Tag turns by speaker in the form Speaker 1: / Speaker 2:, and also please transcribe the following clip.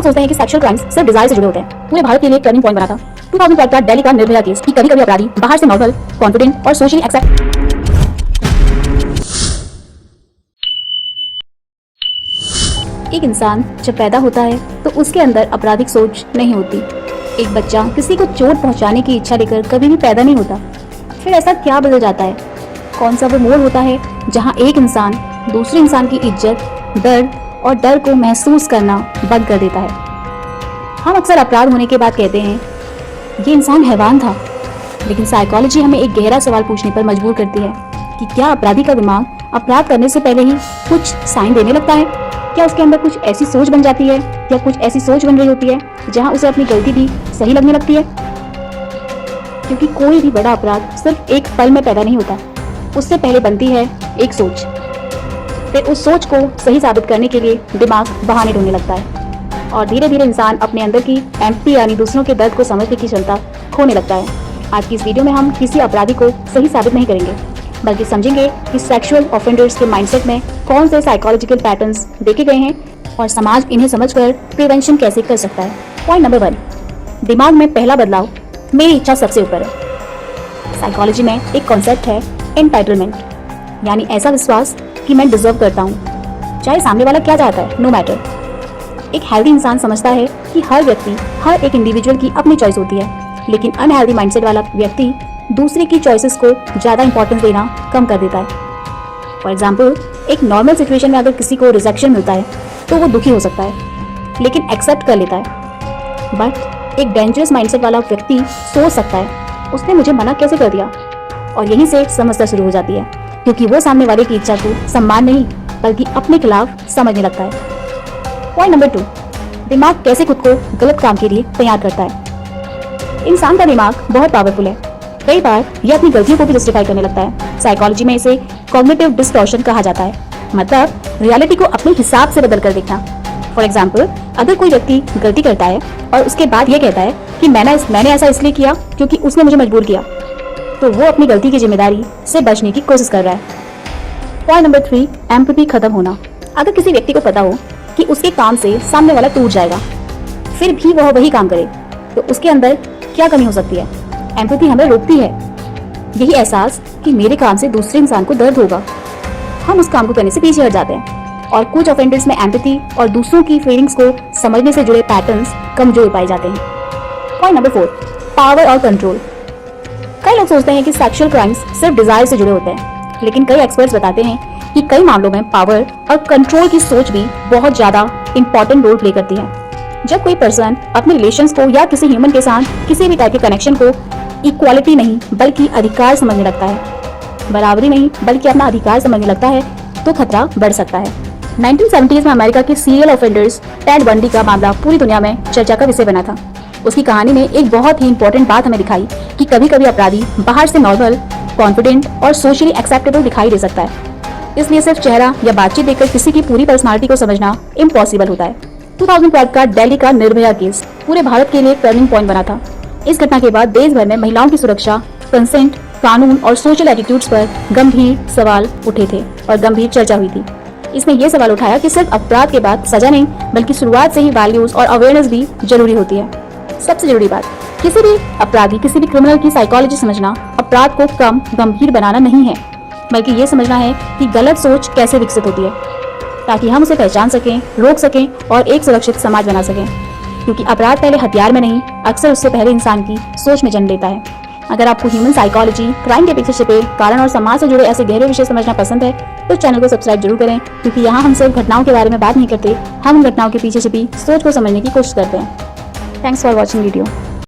Speaker 1: सोचते हैं कि सेक्सुअल क्राइम्स सिर्फ डिजायर से जुड़े होते हैं। पूरे भारत के लिए टर्निंग पॉइंट बना था 2012 का दिल्ली का निर्भया केस कि कभी कभी अपराधी बाहर से नॉर्मल, कॉन्फिडेंट और सोशली एक्सेप्ट। एक इंसान जब पैदा होता है तो उसके अंदर आपराधिक सोच नहीं होती। एक बच्चा किसी को चोट पहुंचाने की इच्छा लेकर कभी भी पैदा नहीं होता। फिर ऐसा क्या बदल जाता है? कौन सा वो मोड़ होता है जहां एक इंसान दूसरे इंसान की इज्जत, दर्द और डर को महसूस करना बंद कर देता है? हम अक्सर अपराध होने के बाद कहते हैं ये इंसान हैवान था, लेकिन साइकोलॉजी हमें एक गहरा सवाल पूछने पर मजबूर करती है कि क्या अपराधी का दिमाग अपराध करने से पहले ही कुछ साइन देने लगता है? क्या उसके अंदर कुछ ऐसी सोच बन जाती है या कुछ ऐसी सोच बन रही होती है जहां उसे अपनी गलती भी सही लगने लगती है? क्योंकि कोई भी बड़ा अपराध सिर्फ एक पल में पैदा नहीं होता, उससे पहले बनती है एक सोच। फिर उस सोच को सही साबित करने के लिए दिमाग बहाने ढूंढने लगता है और धीरे धीरे इंसान अपने अंदर की एम्पैथी यानी दूसरों के दर्द को समझने की क्षमता खोने लगता है। आज की इस वीडियो में हम किसी अपराधी को सही साबित नहीं करेंगे, बल्कि समझेंगे कि सेक्सुअल ऑफेंडर्स के माइंडसेट में कौन से साइकोलॉजिकल पैटर्न्स देखे गए हैं और समाज इन्हें समझकर प्रिवेंशन कैसे कर सकता है। पॉइंट नंबर 1, दिमाग में पहला बदलाव, मेरी इच्छा सबसे ऊपर है। साइकोलॉजी में एक कॉन्सेप्ट है एंटाइटलमेंट, यानी ऐसा विश्वास कि मैं डिजर्व करता हूँ, चाहे सामने वाला क्या चाहता है, नो मैटर। एक हेल्दी इंसान समझता है कि हर व्यक्ति, हर एक इंडिविजुअल की अपनी चॉइस होती है, लेकिन अनहेल्दी माइंडसेट वाला व्यक्ति दूसरे की चॉइसेस को ज़्यादा इंपॉर्टेंस देना कम कर देता है। फॉर एग्जाम्पल, एक नॉर्मल सिचुएशन में अगर किसी को रिजेक्शन मिलता है तो वो दुखी हो सकता है, लेकिन एक्सेप्ट कर लेता है। बट एक डेंजरस माइंडसेट वाला व्यक्ति सोच सकता है उसने मुझे मना कैसे कर दिया, और यहीं से समस्या शुरू हो जाती है, क्योंकि वो सामने वाले की इच्छा को सम्मान नहीं बल्कि अपने खिलाफ समझने लगता है। पॉइंट नंबर 2, दिमाग कैसे खुद को गलत काम के लिए तैयार करता है। इंसान का दिमाग बहुत पावरफुल है, कई बार ये अपनी गलतियों को भी जस्टिफाई करने लगता है। साइकोलॉजी में इसे कॉग्निटिव डिस्टॉर्शन कहा जाता है, मतलब रियलिटी को अपने हिसाब से बदल कर देखना। फॉर एग्जाम्पल, अगर कोई व्यक्ति गलती करता है और उसके बाद ये कहता है कि मैंने ऐसा इसलिए किया क्योंकि उसने मुझे मजबूर किया, तो वो अपनी गलती की जिम्मेदारी से बचने की कोशिश कर रहा है। पॉइंट नंबर 3, एम्पैथी खत्म होना। अगर किसी व्यक्ति को पता हो कि उसके काम से सामने वाला टूट जाएगा, फिर भी वह वही काम करे, तो उसके अंदर क्या कमी हो सकती है? एम्पैथी हमें रोकती है यही एहसास कि मेरे काम से दूसरे इंसान को दर्द होगा। हम उस काम को करने से पीछे हट जाते हैं, और कुछ ऑफेंडर्स में एम्पैथी और दूसरों की फीलिंग्स को समझने से जुड़े पैटर्न्स कमजोर पाए जाते हैं। पॉइंट नंबर 4, पावर और कंट्रोल। कई लोग सोचते हैं कि सेक्सुअल क्राइम्स सिर्फ डिजायर से जुड़े होते हैं, लेकिन कई एक्सपर्ट्स बताते हैं कि कई मामलों में पावर और कंट्रोल की सोच भी बहुत ज्यादा इंपॉर्टेंट रोल प्ले करती है। जब कोई पर्सन अपने रिलेशंस को या किसी ह्यूमन के साथ किसी भी टाइप के कनेक्शन को इक्वालिटी नहीं बल्कि अधिकार समझने लगता है, बराबरी नहीं बल्कि अपना अधिकार समझने लगता है, तो खतरा बढ़ सकता है। 1970s में अमेरिका के सीरियल ऑफेंडर्स टेड बंडी का मामला पूरी दुनिया में चर्चा का विषय बना था। उसकी कहानी में एक बहुत ही इंपॉर्टेंट बात हमें दिखाई कि कभी कभी अपराधी बाहर से नॉर्मल, कॉन्फिडेंट और सोशली एक्सेप्टेबल दिखाई दे सकता है, इसलिए सिर्फ चेहरा या बातचीत देखकर किसी की पूरी पर्सनालिटी को समझना इम्पॉसिबल होता है। 2012 का दिल्ली का निर्भया केस पूरे भारत के लिए टर्निंग पॉइंट बना था। इस घटना के बाद देश भर में महिलाओं की सुरक्षा, कंसेंट, कानून और सोशल एटीट्यूड्स पर गंभीर सवाल उठे थे और गंभीर चर्चा हुई थी। इसमें यह सवाल उठाया कि सिर्फ अपराध के बाद सजा नहीं बल्कि शुरुआत से ही वैल्यूज और अवेयरनेस भी जरूरी होती है। सबसे जरूरी बात, किसी भी अपराधी, किसी भी क्रिमिनल की साइकोलॉजी समझना अपराध को कम गंभीर बनाना नहीं है, बल्कि ये समझना है कि गलत सोच कैसे विकसित होती है, ताकि हम उसे पहचान सकें, रोक सकें और एक सुरक्षित समाज बना सकें। क्योंकि अपराध पहले हथियार में नहीं, अक्सर उससे पहले इंसान की सोच में जन्म लेता है। अगर आपको ह्यूमन साइकोलॉजी, क्राइम के पीछे छिपे कारण और समाज से जुड़े ऐसे गहरे विषय समझना पसंद है तो चैनल को सब्सक्राइब जरूर करें, क्योंकि यहाँ हम सिर्फ घटनाओं के बारे में बात नहीं करते, हम घटनाओं के पीछे छिपी सोच को समझने की कोशिश करते हैं। Thanks for watching video.